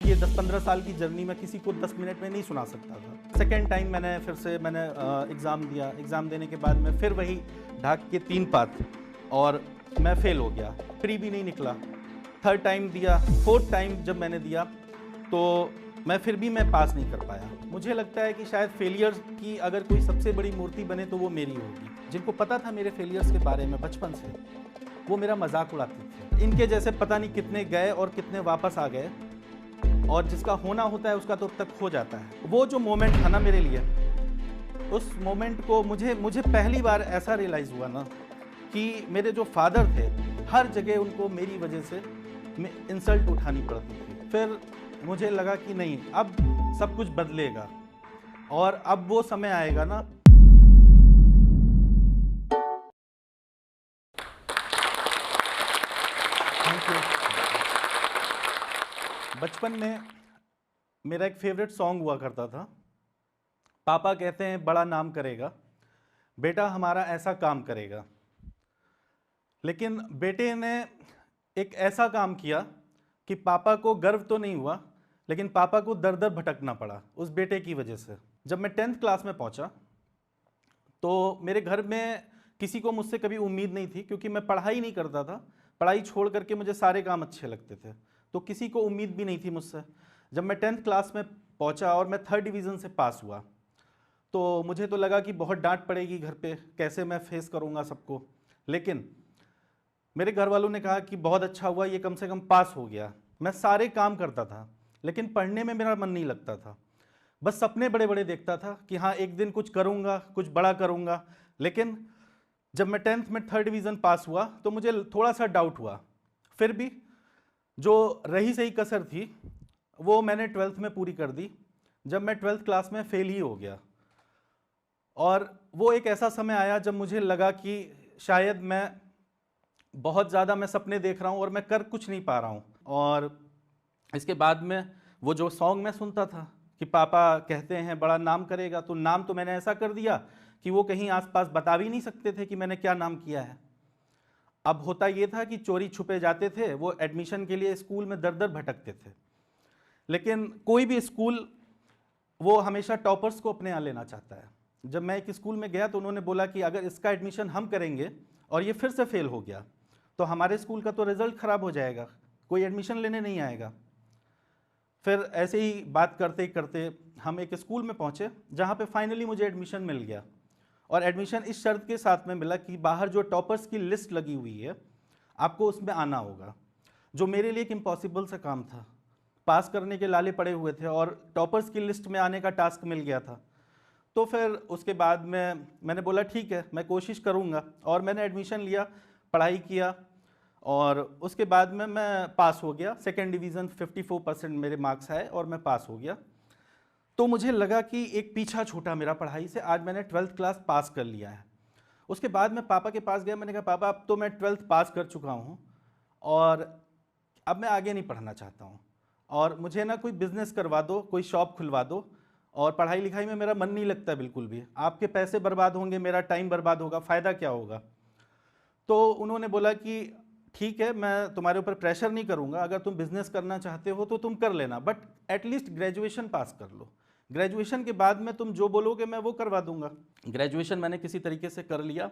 ये 10-15 साल की जर्नी में किसी को 10 मिनट में नहीं सुना सकता था। सेकेंड टाइम मैंने फिर से एग्ज़ाम दिया। एग्ज़ाम देने के बाद मैं फिर वही ढाक के 3 पात और मैं फ़ेल हो गया, प्री भी नहीं निकला। थर्ड टाइम दिया, फोर्थ टाइम जब मैंने दिया तो मैं पास नहीं कर पाया। मुझे लगता है कि शायद फेलियर्स की अगर कोई सबसे बड़ी मूर्ति बने तो वो मेरी होगी। जिनको पता था मेरे फेलियर्स के बारे में बचपन से, वो मेरा मजाक उड़ाते थे। इनके जैसे पता नहीं कितने गए और कितने वापस आ गए, और जिसका होना होता है उसका तो अब तक हो जाता है। वो जो मोमेंट था ना मेरे लिए, उस मोमेंट को मुझे पहली बार ऐसा रियलाइज़ हुआ ना कि मेरे जो फादर थे, हर जगह उनको मेरी वजह से इंसल्ट उठानी पड़ती थी। फिर मुझे लगा कि नहीं, अब सब कुछ बदलेगा और अब वो समय आएगा ना। बचपन में मेरा एक फेवरेट सॉन्ग हुआ करता था, पापा कहते हैं बड़ा नाम करेगा, बेटा हमारा ऐसा काम करेगा। लेकिन बेटे ने एक ऐसा काम किया कि पापा को गर्व तो नहीं हुआ, लेकिन पापा को दर दर भटकना पड़ा उस बेटे की वजह से। जब मैं 10th क्लास में पहुंचा तो मेरे घर में किसी को मुझसे कभी उम्मीद नहीं थी, क्योंकि मैं पढ़ाई नहीं करता था। पढ़ाई छोड़ करके मुझे सारे काम अच्छे लगते थे, तो किसी को उम्मीद भी नहीं थी मुझसे। जब मैं 10th क्लास में पहुंचा और मैं 3rd डिवीज़न से पास हुआ तो मुझे तो लगा कि बहुत डांट पड़ेगी घर पे, कैसे मैं फेस करूंगा सबको। लेकिन मेरे घर वालों ने कहा कि बहुत अच्छा हुआ, ये कम से कम पास हो गया। मैं सारे काम करता था लेकिन पढ़ने में मेरा मन नहीं लगता था। बस सपने बड़े बड़े देखता था कि हाँ एक दिन कुछ करूँगा, कुछ बड़ा करूँगा। लेकिन जब मैं 10th में 3rd डिवीज़न पास हुआ तो मुझे थोड़ा सा डाउट हुआ। फिर भी जो रही सही कसर थी वो मैंने 12th में पूरी कर दी, जब मैं 12th क्लास में फेल ही हो गया। और वो एक ऐसा समय आया जब मुझे लगा कि शायद बहुत ज़्यादा मैं सपने देख रहा हूँ और मैं कर कुछ नहीं पा रहा हूँ। और इसके बाद में वो जो सॉन्ग मैं सुनता था कि पापा कहते हैं बड़ा नाम करेगा, तो नाम तो मैंने ऐसा कर दिया कि वो कहीं आसपास बता भी नहीं सकते थे कि मैंने क्या नाम किया है। अब होता ये था कि चोरी छुपे जाते थे, वो एडमिशन के लिए स्कूल में दर दर भटकते थे। लेकिन कोई भी स्कूल वो हमेशा टॉपर्स को अपने यहाँ लेना चाहता है। जब मैं एक स्कूल में गया तो उन्होंने बोला कि अगर इसका एडमिशन हम करेंगे और ये फिर से फेल हो गया तो हमारे स्कूल का तो रिजल्ट खराब हो जाएगा, कोई एडमिशन लेने नहीं आएगा। फिर ऐसे ही बात करते करते हम एक स्कूल में पहुंचे जहां पे फाइनली मुझे एडमिशन मिल गया। और एडमिशन इस शर्त के साथ में मिला कि बाहर जो टॉपर्स की लिस्ट लगी हुई है आपको उसमें आना होगा, जो मेरे लिए एक इम्पॉसिबल सा काम था। पास करने के लाले पड़े हुए थे और टॉपर्स की लिस्ट में आने का टास्क मिल गया था। तो फिर उसके बाद में मैंने बोला ठीक है, मैं कोशिश करूँगा, और मैंने एडमिशन लिया, पढ़ाई किया और उसके बाद में मैं पास हो गया। 2nd डिवीज़न 54% मेरे मार्क्स आए और मैं पास हो गया। तो मुझे लगा कि एक पीछा छूटा मेरा पढ़ाई से, आज मैंने 12th क्लास पास कर लिया है। उसके बाद मैं पापा के पास गया, मैंने कहा पापा अब तो मैं 12th पास कर चुका हूँ और अब मैं आगे नहीं पढ़ना चाहता हूँ, और मुझे ना कोई बिज़नेस करवा दो, कोई शॉप खुलवा दो, और पढ़ाई लिखाई में मेरा मन नहीं लगता बिल्कुल भी। आपके पैसे बर्बाद होंगे, मेरा टाइम बर्बाद होगा, फ़ायदा क्या होगा। तो उन्होंने बोला कि ठीक है, मैं तुम्हारे ऊपर प्रेशर नहीं करूँगा, अगर तुम बिज़नेस करना चाहते हो तो तुम कर लेना, बट एटलीस्ट ग्रेजुएशन पास कर लो। ग्रेजुएशन के बाद में तुम जो बोलोगे मैं वो करवा दूंगा। ग्रेजुएशन मैंने किसी तरीके से कर लिया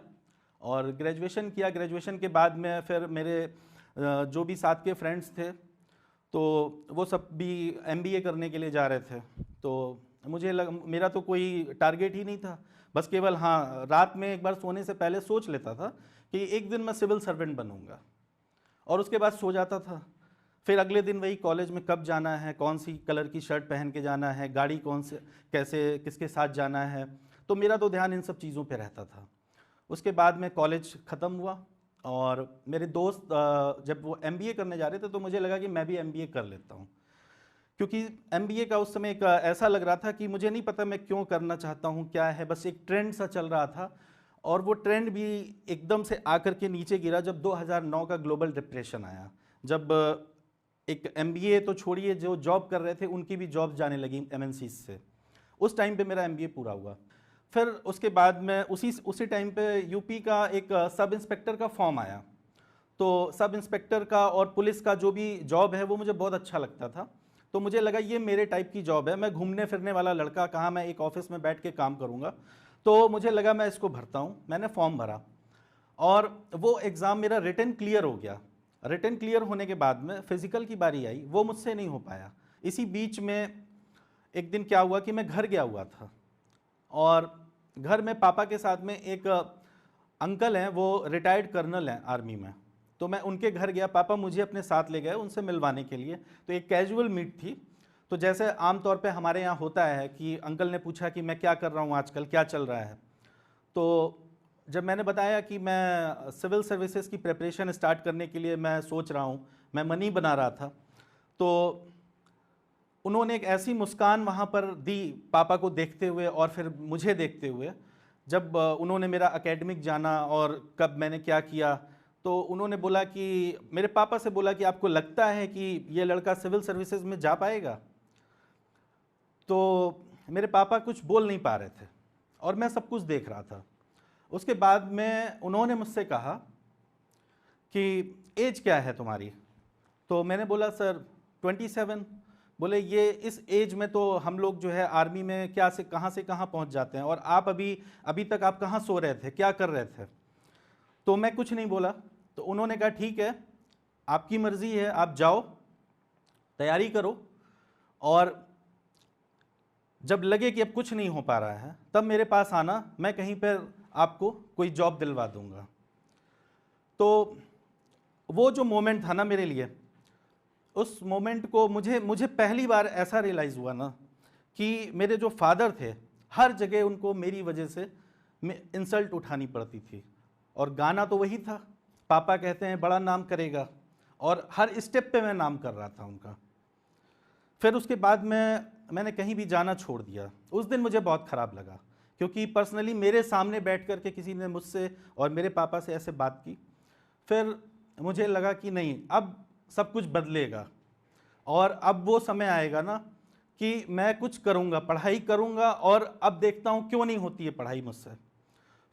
और ग्रेजुएशन किया। ग्रेजुएशन के बाद में फिर मेरे जो भी साथ के फ्रेंड्स थे तो वो सब भी एमबीए करने के लिए जा रहे थे। तो मेरा तो कोई टारगेट ही नहीं था, बस केवल हाँ रात में एक बार सोने से पहले सोच लेता था कि एक दिन मैं सिविल सर्वेंट बनूंगा, और उसके बाद सो जाता था। फिर अगले दिन वही कॉलेज में कब जाना है, कौन सी कलर की शर्ट पहन के जाना है, गाड़ी कौन से कैसे किसके साथ जाना है, तो मेरा तो ध्यान इन सब चीज़ों पे रहता था। उसके बाद में कॉलेज ख़त्म हुआ और मेरे दोस्त जब वो एमबीए करने जा रहे थे तो मुझे लगा कि मैं भी एमबीए कर लेता हूँ, क्योंकि एमबीए का उस समय एक ऐसा लग रहा था कि मुझे नहीं पता मैं क्यों करना चाहता हूँ, क्या है, बस एक ट्रेंड सा चल रहा था। और वो ट्रेंड भी एकदम से आकर के नीचे गिरा जब 2009 का ग्लोबल डिप्रेशन आया, जब एक एमबीए तो छोड़िए, जो जॉब कर रहे थे उनकी भी जॉब जाने लगी एमएनसी से। उस टाइम पे मेरा एमबीए पूरा हुआ। फिर उसके बाद में उसी टाइम पे यूपी का एक सब इंस्पेक्टर का फॉर्म आया। तो सब इंस्पेक्टर का और पुलिस का जो भी जॉब है वो मुझे बहुत अच्छा लगता था। तो मुझे लगा ये मेरे टाइप की जॉब है, मैं घूमने फिरने वाला लड़का, कहाँ मैं एक ऑफिस में बैठ के काम करूँगा। तो मुझे लगा मैं इसको भरता हूँ। मैंने फॉर्म भरा और वो एग्ज़ाम मेरा रिटन क्लियर हो गया। रिटन क्लियर होने के बाद में फिज़िकल की बारी आई, वो मुझसे नहीं हो पाया। इसी बीच में एक दिन क्या हुआ कि मैं घर गया हुआ था और घर में पापा के साथ में एक अंकल हैं, वो रिटायर्ड कर्नल हैं आर्मी में। तो मैं उनके घर गया, पापा मुझे अपने साथ ले गए उनसे मिलवाने के लिए। तो एक कैजुअल मीट थी। तो जैसे आमतौर पे हमारे यहाँ होता है कि अंकल ने पूछा कि मैं क्या कर रहा हूँ आजकल, क्या चल रहा है। तो जब मैंने बताया कि मैं सिविल सर्विसेज की प्रिपरेशन स्टार्ट करने के लिए मैं सोच रहा हूँ, मैं मनी बना रहा था, तो उन्होंने एक ऐसी मुस्कान वहाँ पर दी पापा को देखते हुए और फिर मुझे देखते हुए। जब उन्होंने मेरा एकेडमिक जाना और कब मैंने क्या किया, तो उन्होंने बोला कि मेरे पापा से बोला कि आपको लगता है कि ये लड़का सिविल सर्विसेज में जा पाएगा। तो मेरे पापा कुछ बोल नहीं पा रहे थे और मैं सब कुछ देख रहा था। उसके बाद में उन्होंने मुझसे कहा कि एज क्या है तुम्हारी। तो मैंने बोला सर 27। बोले ये इस एज में तो हम लोग जो है आर्मी में क्या से कहाँ पहुंच जाते हैं, और आप अभी तक आप कहाँ सो रहे थे, क्या कर रहे थे। तो मैं कुछ नहीं बोला। तो उन्होंने कहा ठीक है, आपकी मर्जी है, आप जाओ तैयारी करो, और जब लगे कि अब कुछ नहीं हो पा रहा है तब मेरे पास आना, मैं कहीं पर आपको कोई जॉब दिलवा दूंगा। तो वो जो मोमेंट था ना मेरे लिए, उस मोमेंट को मुझे पहली बार ऐसा रियलाइज़ हुआ ना कि मेरे जो फादर थे, हर जगह उनको मेरी वजह से इंसल्ट उठानी पड़ती थी। और गाना तो वही था, पापा कहते हैं बड़ा नाम करेगा, और हर स्टेप पे मैं नाम कर रहा था उनका। फिर उसके बाद मैंने कहीं भी जाना छोड़ दिया। उस दिन मुझे बहुत ख़राब लगा, क्योंकि पर्सनली मेरे सामने बैठ कर के किसी ने मुझसे और मेरे पापा से ऐसे बात की। फिर मुझे लगा कि नहीं, अब सब कुछ बदलेगा और अब वो समय आएगा ना कि मैं कुछ करूँगा, पढ़ाई करूँगा, और अब देखता हूँ क्यों नहीं होती है पढ़ाई मुझसे।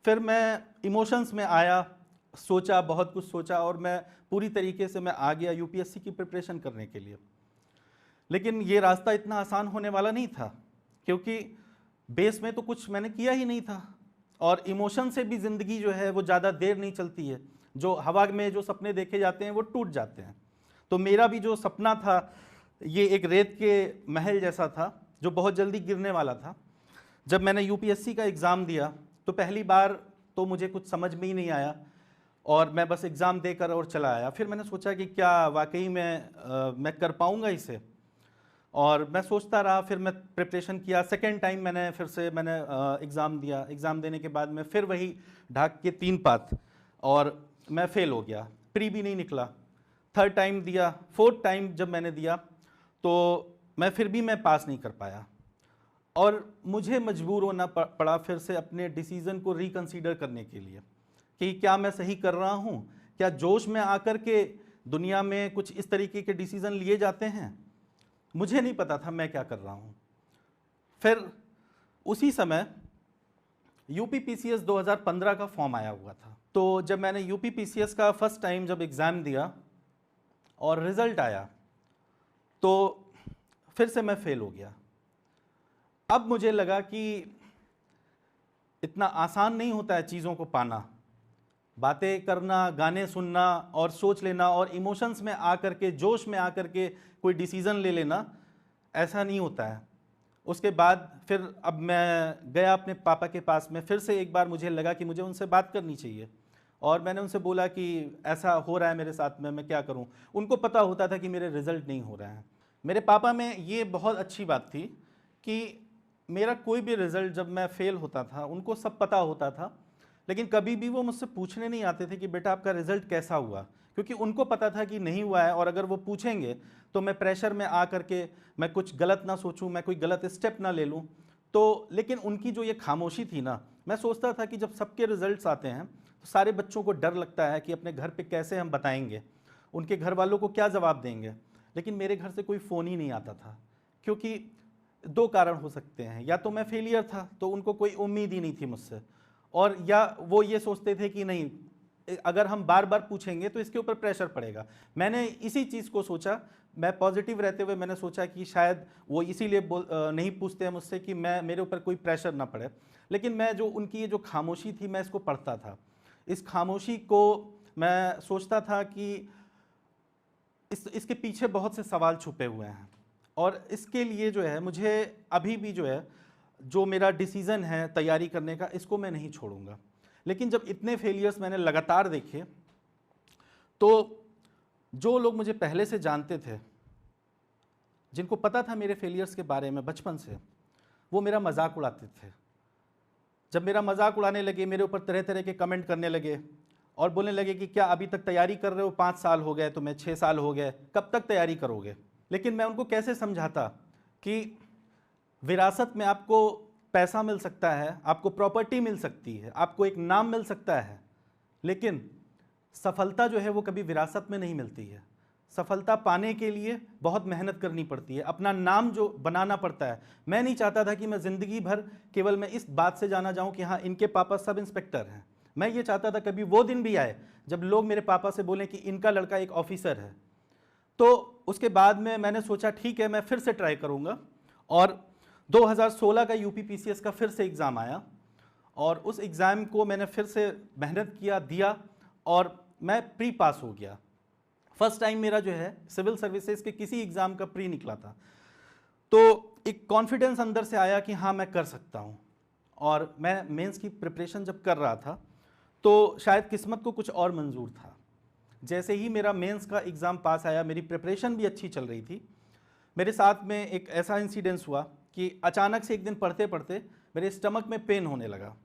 फिर मैं इमोशंस में आया, सोचा, बहुत कुछ सोचा, और मैं पूरी तरीके से मैं आ गया यूपीएससी की प्रिपरेशन करने के लिए। लेकिन ये रास्ता इतना आसान होने वाला नहीं था, क्योंकि बेस में तो कुछ मैंने किया ही नहीं था, और इमोशन से भी ज़िंदगी जो है वो ज़्यादा देर नहीं चलती है। जो हवा में जो सपने देखे जाते हैं वो टूट जाते हैं। तो मेरा भी जो सपना था ये एक रेत के महल जैसा था जो बहुत जल्दी गिरने वाला था। जब मैंने यूपीएससी का एग्ज़ाम दिया तो पहली बार तो मुझे कुछ समझ में ही नहीं आया, और मैं बस एग्ज़ाम देकर और चला आया। फिर मैंने सोचा कि क्या वाकई में मैं कर पाऊँगा इसे, और मैं सोचता रहा। फिर मैं प्रिपरेशन किया। सेकेंड टाइम मैंने एग्ज़ाम दिया। एग्ज़ाम देने के बाद में फिर वही ढाक के 3 पात, और मैं फ़ेल हो गया, प्री भी नहीं निकला। थर्ड टाइम दिया, फोर्थ टाइम जब मैंने दिया तो फिर भी मैं पास नहीं कर पाया, और मुझे मजबूर होना पड़ा फिर से अपने डिसीज़न को रिकंसीडर करने के लिए कि क्या मैं सही कर रहा हूँ, क्या जोश में आकर के दुनिया में कुछ इस तरीके के डिसीज़न लिए जाते हैं। मुझे नहीं पता था मैं क्या कर रहा हूँ। फिर उसी समय यूपी पीसीएस 2015 का फॉर्म आया हुआ था। तो जब मैंने यूपी पीसीएस का फर्स्ट टाइम जब एग्ज़ाम दिया और रिज़ल्ट आया तो फिर से मैं फ़ेल हो गया। अब मुझे लगा कि इतना आसान नहीं होता है चीज़ों को पाना। बातें करना, गाने सुनना और सोच लेना और इमोशंस में आकर के, जोश में आकर के कोई डिसीज़न ले लेना, ऐसा नहीं होता है। उसके बाद फिर अब मैं गया अपने पापा के पास में। फिर से एक बार मुझे लगा कि मुझे उनसे बात करनी चाहिए, और मैंने उनसे बोला कि ऐसा हो रहा है मेरे साथ में, मैं क्या करूं। उनको पता होता था कि मेरे रिज़ल्ट नहीं हो रहे हैं। मेरे पापा में ये बहुत अच्छी बात थी कि मेरा कोई भी रिज़ल्ट जब मैं फ़ेल होता था उनको सब पता होता था, लेकिन कभी भी वो मुझसे पूछने नहीं आते थे कि बेटा आपका रिज़ल्ट कैसा हुआ, क्योंकि उनको पता था कि नहीं हुआ है, और अगर वो पूछेंगे तो मैं प्रेशर में आ करके मैं कुछ गलत ना सोचूं, मैं कोई गलत स्टेप ना ले लूं। तो लेकिन उनकी जो ये खामोशी थी ना, मैं सोचता था कि जब सबके रिज़ल्ट्स आते हैं तो सारे बच्चों को डर लगता है कि अपने घर पे कैसे हम बताएंगे, उनके घर वालों को क्या जवाब देंगे। लेकिन मेरे घर से कोई फ़ोन ही नहीं आता था, क्योंकि 2 कारण हो सकते हैं, या तो मैं फेलियर था तो उनको कोई उम्मीद ही नहीं थी मुझसे, और या वो ये सोचते थे कि नहीं, अगर हम बार बार पूछेंगे तो इसके ऊपर प्रेशर पड़ेगा। मैंने इसी चीज़ को सोचा, मैं पॉजिटिव रहते हुए मैंने सोचा कि शायद वो इसीलिए नहीं पूछते हैं मुझसे कि मैं मेरे ऊपर कोई प्रेशर ना पड़े। लेकिन मैं जो उनकी ये जो खामोशी थी मैं इसको पढ़ता था। इस खामोशी को मैं सोचता था कि इसके पीछे बहुत से सवाल छुपे हुए हैं, और इसके लिए जो है मुझे अभी भी जो है जो मेरा डिसीज़न है तैयारी करने का, इसको मैं नहीं छोड़ूंगा। लेकिन जब इतने फेलियर्स मैंने लगातार देखे, तो जो लोग मुझे पहले से जानते थे, जिनको पता था मेरे फेलियर्स के बारे में बचपन से, वो मेरा मजाक उड़ाते थे। जब मेरा मजाक उड़ाने लगे, मेरे ऊपर तरह तरह के कमेंट करने लगे और बोलने लगे कि क्या अभी तक तैयारी कर रहे हो, 5 साल हो गए तुम्हें, 6 साल हो गए, कब तक तैयारी करोगे। लेकिन मैं उनको कैसे समझाता कि विरासत में आपको पैसा मिल सकता है, आपको प्रॉपर्टी मिल सकती है, आपको एक नाम मिल सकता है, लेकिन सफलता जो है वो कभी विरासत में नहीं मिलती है। सफलता पाने के लिए बहुत मेहनत करनी पड़ती है, अपना नाम जो बनाना पड़ता है। मैं नहीं चाहता था कि मैं ज़िंदगी भर केवल मैं इस बात से जाना जाऊं कि हाँ इनके पापा सब इंस्पेक्टर हैं। मैं ये चाहता था कभी वो दिन भी आए जब लोग मेरे पापा से बोलें कि इनका लड़का एक ऑफिसर है। तो उसके बाद में मैंने सोचा ठीक है, मैं फिर से ट्राई करूँगा, और 2016 का यूपीपीसीएस का फिर से एग्ज़ाम आया, और उस एग्ज़ाम को मैंने फिर से मेहनत किया, दिया, और मैं प्री पास हो गया। फर्स्ट टाइम मेरा जो है सिविल सर्विसेज के किसी एग्ज़ाम का प्री निकला था। तो एक कॉन्फिडेंस अंदर से आया कि हाँ मैं कर सकता हूँ। और मैं मेंस की प्रिपरेशन जब कर रहा था तो शायद किस्मत को कुछ और मंजूर था। जैसे ही मेरा मेंस का एग्ज़ाम पास आया, मेरी प्रिपरेशन भी अच्छी चल रही थी, मेरे साथ में एक ऐसा इंसिडेंस हुआ कि अचानक से एक दिन पढ़ते पढ़ते मेरे स्टमक में पेन होने लगा,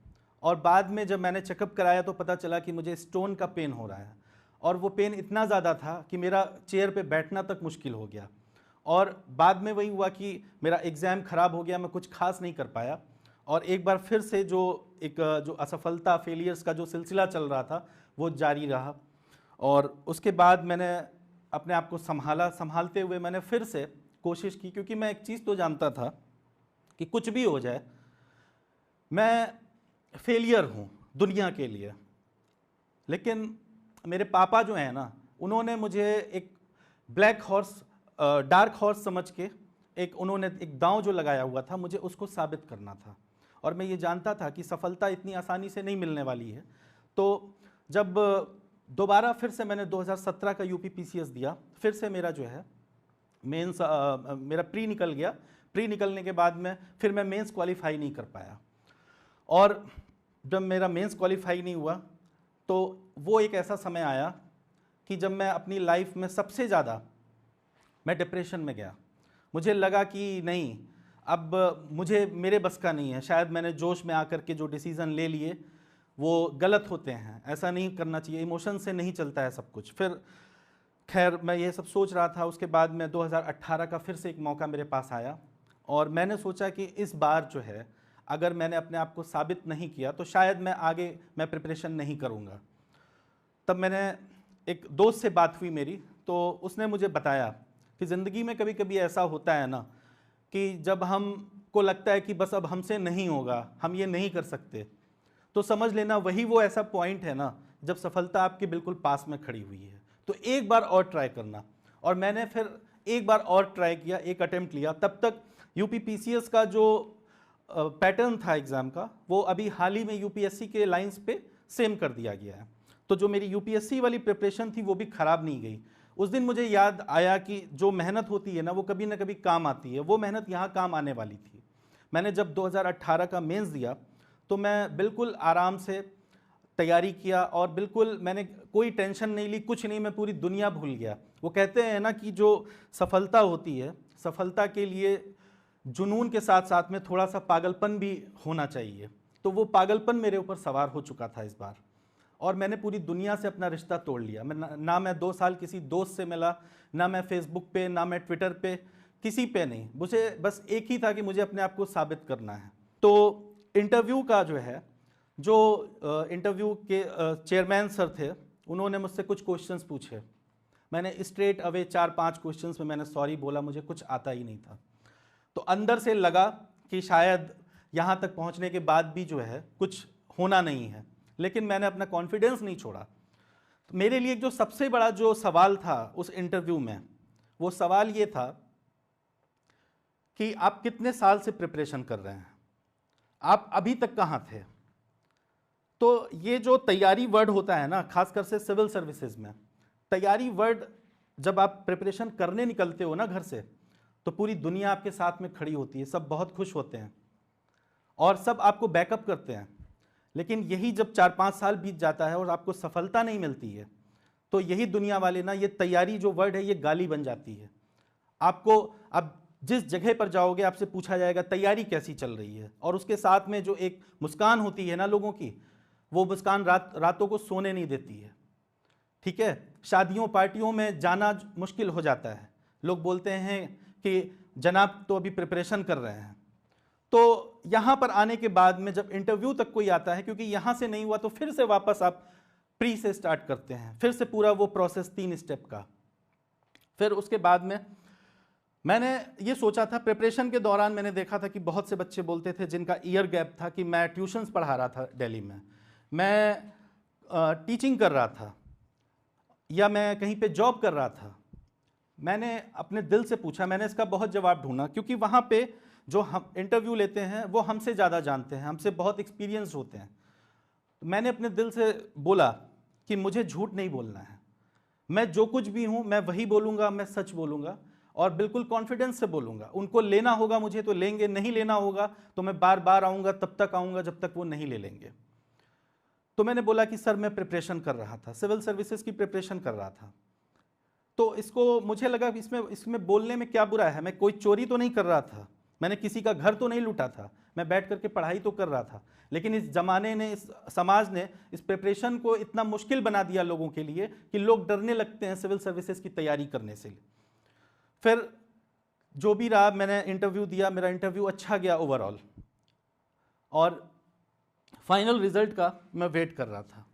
और बाद में जब मैंने चेकअप कराया तो पता चला कि मुझे स्टोन का पेन हो रहा है, और वो पेन इतना ज़्यादा था कि मेरा चेयर पे बैठना तक मुश्किल हो गया। और बाद में वही हुआ कि मेरा एग्ज़ाम ख़राब हो गया, मैं कुछ खास नहीं कर पाया, और एक बार फिर से जो असफलता, फेलियर्स का जो सिलसिला चल रहा था वो जारी रहा। और उसके बाद मैंने अपने आप को संभालते हुए मैंने फिर से कोशिश की, क्योंकि मैं एक चीज़ तो जानता था कि कुछ भी हो जाए मैं फेलियर हूँ दुनिया के लिए। लेकिन मेरे पापा जो हैं ना, उन्होंने मुझे एक ब्लैक हॉर्स, डार्क हॉर्स समझ के उन्होंने एक दांव जो लगाया हुआ था, मुझे उसको साबित करना था। और मैं ये जानता था कि सफलता इतनी आसानी से नहीं मिलने वाली है। तो जब दोबारा फिर से मैंने 2017 का यूपीपीसीएस दिया, फिर से मेरा जो है मेंस मेरा प्री निकल गया। प्री निकलने के बाद में फिर मैं मेंस क्वालिफाई नहीं कर पाया, और जब मेरा मेंस क्वालिफाई नहीं हुआ तो वो एक ऐसा समय आया कि जब मैं अपनी लाइफ में सबसे ज़्यादा मैं डिप्रेशन में गया। मुझे लगा कि नहीं, अब मुझे मेरे बस का नहीं है, शायद मैंने जोश में आकर के जो डिसीज़न ले लिए वो गलत होते हैं, ऐसा नहीं करना चाहिए, इमोशन से नहीं चलता है सब कुछ। फिर खैर मैं ये सब सोच रहा था। उसके बाद में 2018 का फिर से एक मौका मेरे पास आया, और मैंने सोचा कि इस बार जो है अगर मैंने अपने आप को साबित नहीं किया तो शायद मैं प्रिपरेशन नहीं करूँगा। तब मैंने एक दोस्त से बात हुई मेरी, तो उसने मुझे बताया कि ज़िंदगी में कभी कभी ऐसा होता है ना कि जब हमको लगता है कि बस अब हमसे नहीं होगा, हम ये नहीं कर सकते, तो समझ लेना वही वो ऐसा पॉइंट है ना जब सफलता आपके बिल्कुल पास में खड़ी हुई है। तो एक बार और ट्राई करना। और मैंने फिर एक बार और ट्राई किया, एक अटेम्प्ट लिया। तब तक यूपीपीसीएस का जो पैटर्न था एग्ज़ाम का, वो अभी हाल ही में यूपीएससी के लाइंस पे सेम कर दिया गया है। तो जो मेरी यूपीएससी वाली प्रिपरेशन थी वो भी ख़राब नहीं गई। उस दिन मुझे याद आया कि जो मेहनत होती है ना वो कभी ना कभी काम आती है, वो मेहनत यहाँ काम आने वाली थी। मैंने जब 2018 का मेंस दिया तो मैं बिल्कुल आराम से तैयारी किया, और बिल्कुल मैंने कोई टेंशन नहीं ली, कुछ नहीं, मैं पूरी दुनिया भूल गया। वो कहते हैं ना कि जो सफलता होती है, सफलता के लिए जुनून के साथ साथ में थोड़ा सा पागलपन भी होना चाहिए। तो वो पागलपन मेरे ऊपर सवार हो चुका था इस बार, और मैंने पूरी दुनिया से अपना रिश्ता तोड़ लिया। मैं 2 साल किसी दोस्त से मिला, ना मैं फेसबुक पे, ना मैं ट्विटर पे, किसी पे नहीं। मुझे बस एक ही था कि मुझे अपने आप को साबित करना है। तो इंटरव्यू का जो है, जो इंटरव्यू के चेयरमैन सर थे, उन्होंने मुझसे कुछ क्वेश्चंस पूछे। मैंने स्ट्रेट अवे 4-5 क्वेश्चंस में मैंने सॉरी बोला, मुझे कुछ आता ही नहीं था। तो अंदर से लगा कि शायद यहाँ तक पहुँचने के बाद भी जो है कुछ होना नहीं है, लेकिन मैंने अपना कॉन्फिडेंस नहीं छोड़ा। तो मेरे लिए जो सबसे बड़ा जो सवाल था उस इंटरव्यू में, वो सवाल ये था कि आप कितने साल से प्रिपरेशन कर रहे हैं, आप अभी तक कहाँ थे। तो ये जो तैयारी वर्ड होता है ना, खासकर से सिविल सर्विसेज में, तैयारी वर्ड जब आप प्रिपरेशन करने निकलते हो ना घर से, तो पूरी दुनिया आपके साथ में खड़ी होती है, सब बहुत खुश होते हैं और सब आपको बैकअप करते हैं। लेकिन यही जब 4-5 साल बीत जाता है और आपको सफलता नहीं मिलती है, तो यही दुनिया वाले ना, ये तैयारी जो वर्ड है ये गाली बन जाती है। आपको अब जिस जगह पर जाओगे आपसे पूछा जाएगा तैयारी कैसी चल रही है, और उसके साथ में जो एक मुस्कान होती है ना लोगों की, वो मुस्कान रातों को सोने नहीं देती है। ठीक है, शादियों पार्टियों में जाना मुश्किल हो जाता है, लोग बोलते हैं कि जनाब तो अभी प्रिपरेशन कर रहे हैं। तो यहाँ पर आने के बाद में जब इंटरव्यू तक कोई आता है, क्योंकि यहाँ से नहीं हुआ तो फिर से वापस आप प्री से स्टार्ट करते हैं, फिर से पूरा वो प्रोसेस 3 स्टेप का। फिर उसके बाद में मैंने ये सोचा था, प्रिपरेशन के दौरान मैंने देखा था कि बहुत से बच्चे बोलते थे जिनका ईयर गैप था, कि मैं ट्यूशन्स पढ़ा रहा था दिल्ली में, मैं टीचिंग कर रहा था, या मैं कहीं पे जॉब कर रहा था। मैंने अपने दिल से पूछा, मैंने इसका बहुत जवाब ढूंढा, क्योंकि वहाँ पे जो हम इंटरव्यू लेते हैं वो हमसे ज़्यादा जानते हैं, हमसे बहुत एक्सपीरियंस होते हैं। मैंने अपने दिल से बोला कि मुझे झूठ नहीं बोलना है, मैं जो कुछ भी हूँ मैं वही बोलूँगा, मैं सच बोलूँगा और बिल्कुल कॉन्फिडेंस से बोलूँगा। उनको लेना होगा मुझे तो लेंगे, नहीं लेना होगा तो मैं बार बार आऊँगा, तब तक आऊँगा जब तक वो नहीं ले लेंगे। तो मैंने बोला कि सर मैं प्रिपरेशन कर रहा था, सिविल सर्विसेज की प्रिपरेशन कर रहा था। तो इसको मुझे लगा कि इसमें बोलने में क्या बुरा है, मैं कोई चोरी तो नहीं कर रहा था, मैंने किसी का घर तो नहीं लूटा था, मैं बैठ करके पढ़ाई तो कर रहा था। लेकिन इस जमाने ने, इस समाज ने इस प्रिपरेशन को इतना मुश्किल बना दिया लोगों के लिए कि लोग डरने लगते हैं सिविल सर्विसेज की तैयारी करने से। फिर जो भी रहा, मैंने इंटरव्यू दिया, मेरा इंटरव्यू अच्छा गया ओवरऑल, और फाइनल रिजल्ट का मैं वेट कर रहा था।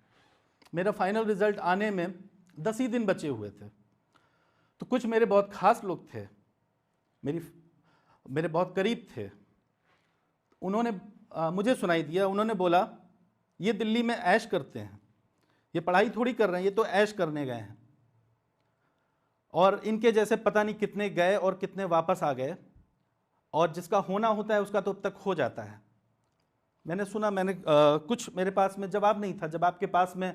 मेरा फाइनल रिजल्ट आने में 10 ही दिन बचे हुए थे। तो कुछ मेरे बहुत खास लोग थे, मेरे बहुत करीब थे, उन्होंने मुझे सुनाई दिया, उन्होंने बोला ये दिल्ली में ऐश करते हैं, ये पढ़ाई थोड़ी कर रहे हैं, ये तो ऐश करने गए हैं। और इनके जैसे पता नहीं कितने गए और कितने वापस आ गए, और जिसका होना होता है उसका तो अब तक हो जाता है। मैंने सुना, कुछ मेरे पास में जवाब नहीं था। जब आपके पास में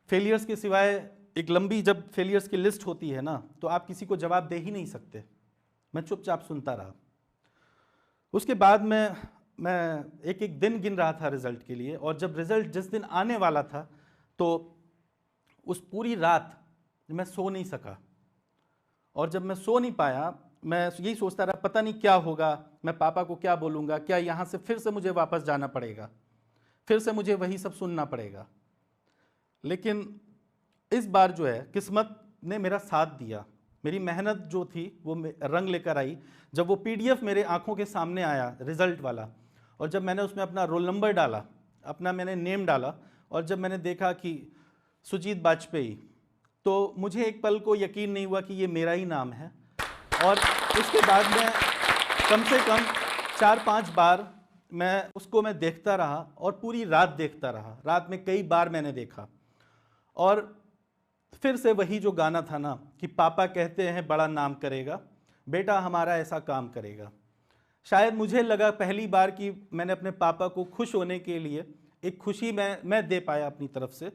फेलियर्स के सिवाय एक लंबी जब फेलियर्स की लिस्ट होती है ना, तो आप किसी को जवाब दे ही नहीं सकते। मैं चुपचाप सुनता रहा। उसके बाद में मैं एक एक दिन गिन रहा था रिज़ल्ट के लिए, और जब रिज़ल्ट जिस दिन आने वाला था तो उस पूरी रात मैं सो नहीं सका। और जब मैं सो नहीं पाया, मैं यही सोचता रहा पता नहीं क्या होगा, मैं पापा को क्या बोलूँगा, क्या यहाँ से फिर से मुझे वापस जाना पड़ेगा, फिर से मुझे वही सब सुनना पड़ेगा। लेकिन इस बार जो है किस्मत ने मेरा साथ दिया, मेरी मेहनत जो थी वो रंग लेकर आई। जब वो पीडीएफ मेरे आंखों के सामने आया रिज़ल्ट वाला, और जब मैंने उसमें अपना रोल नंबर डाला, अपना मैंने नेम डाला, और जब मैंने देखा कि सुजीत बाजपेयी, तो मुझे एक पल को यकीन नहीं हुआ कि ये मेरा ही नाम है। और उसके बाद में कम से कम 4-5 बार मैं देखता रहा, और पूरी रात देखता रहा, रात में कई बार मैंने देखा। और फिर से वही जो गाना था ना, कि पापा कहते हैं बड़ा नाम करेगा, बेटा हमारा ऐसा काम करेगा। शायद मुझे लगा पहली बार कि मैंने अपने पापा को खुश होने के लिए एक खुशी मैं दे पाया अपनी तरफ से।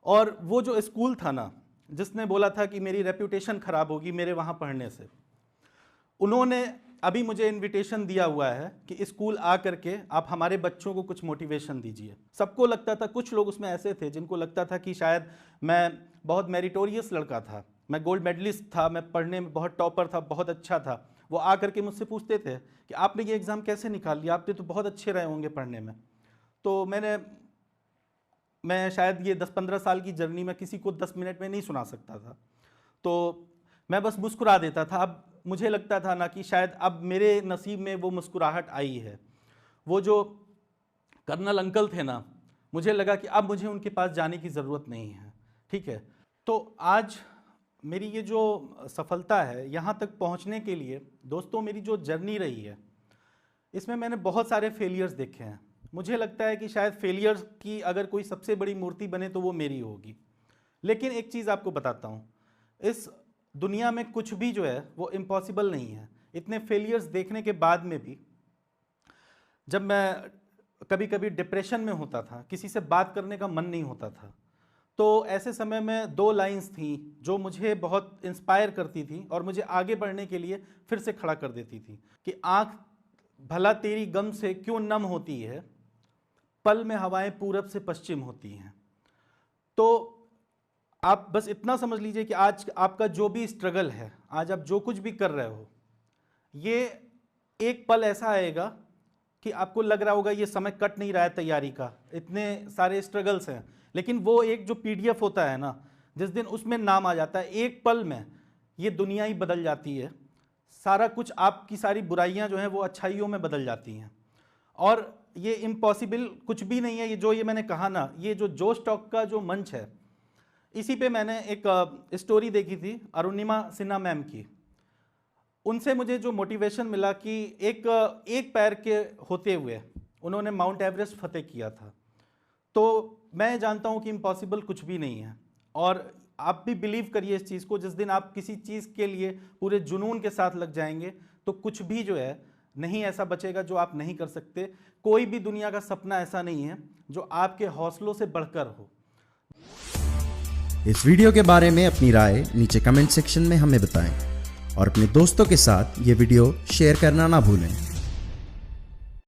और वो जो स्कूल था ना, जिसने बोला था कि मेरी रेप्यूटेशन ख़राब होगी मेरे वहाँ पढ़ने से, उन्होंने अभी मुझे इनविटेशन दिया हुआ है कि स्कूल आ करके आप हमारे बच्चों को कुछ मोटिवेशन दीजिए। सबको लगता था, कुछ लोग उसमें ऐसे थे जिनको लगता था कि शायद मैं बहुत मेरिटोरियस लड़का था, मैं गोल्ड मेडलिस्ट था, मैं पढ़ने में बहुत टॉपर था, बहुत अच्छा था। वो आ करके मुझसे पूछते थे कि आपने ये एग्ज़ाम कैसे निकाल लिया, आपने तो बहुत अच्छे रहे होंगे पढ़ने में। तो मैं शायद ये 10-15 साल की जर्नी में किसी को 10 मिनट में नहीं सुना सकता था, तो मैं बस मुस्कुरा देता था। अब मुझे लगता था ना कि शायद अब मेरे नसीब में वो मुस्कुराहट आई है। वो जो कर्नल अंकल थे ना, मुझे लगा कि अब मुझे उनके पास जाने की ज़रूरत नहीं है। ठीक है, तो आज मेरी ये जो सफलता है, यहाँ तक पहुँचने के लिए दोस्तों मेरी जो जर्नी रही है, इसमें मैंने बहुत सारे फेलियर्स देखे हैं। मुझे लगता है कि शायद फेलियर्स की अगर कोई सबसे बड़ी मूर्ति बने तो वो मेरी होगी। लेकिन एक चीज़ आपको बताता हूँ, इस दुनिया में कुछ भी जो है वो इम्पॉसिबल नहीं है। इतने फेलियर्स देखने के बाद में भी जब मैं कभी कभी डिप्रेशन में होता था, किसी से बात करने का मन नहीं होता था, तो ऐसे समय में 2 लाइंस थी जो मुझे बहुत इंस्पायर करती थी और मुझे आगे बढ़ने के लिए फिर से खड़ा कर देती थी कि आँख भला तेरी गम से क्यों नम होती है, पल में हवाएं पूरब से पश्चिम होती हैं। तो आप बस इतना समझ लीजिए कि आज आपका जो भी स्ट्रगल है, आज आप जो कुछ भी कर रहे हो, ये एक पल ऐसा आएगा कि आपको लग रहा होगा ये समय कट नहीं रहा है तैयारी का, इतने सारे स्ट्रगल्स हैं, लेकिन वो एक जो पीडीएफ होता है ना, जिस दिन उसमें नाम आ जाता है, एक पल में ये दुनिया ही बदल जाती है। सारा कुछ, आपकी सारी बुराइयां जो हैं वो अच्छाइयों में बदल जाती हैं। और ये इम्पॉसिबल कुछ भी नहीं है। ये मैंने कहा ना, ये जो जोश टॉक का जो मंच है, इसी पे मैंने एक स्टोरी देखी थी अरुणिमा सिन्हा मैम की। उनसे मुझे जो मोटिवेशन मिला कि एक पैर के होते हुए उन्होंने माउंट एवरेस्ट फतेह किया था। तो मैं जानता हूँ कि इम्पॉसिबल कुछ भी नहीं है, और आप भी बिलीव करिए इस चीज़ को। जिस दिन आप किसी चीज़ के लिए पूरे जुनून के साथ लग जाएंगे तो कुछ भी जो है नहीं ऐसा बचेगा जो आप नहीं कर सकते। कोई भी दुनिया का सपना ऐसा नहीं है जो आपके हौसलों से बढ़कर हो। इस वीडियो के बारे में अपनी राय नीचे कमेंट सेक्शन में हमें बताएं और अपने दोस्तों के साथ ये वीडियो शेयर करना ना भूलें।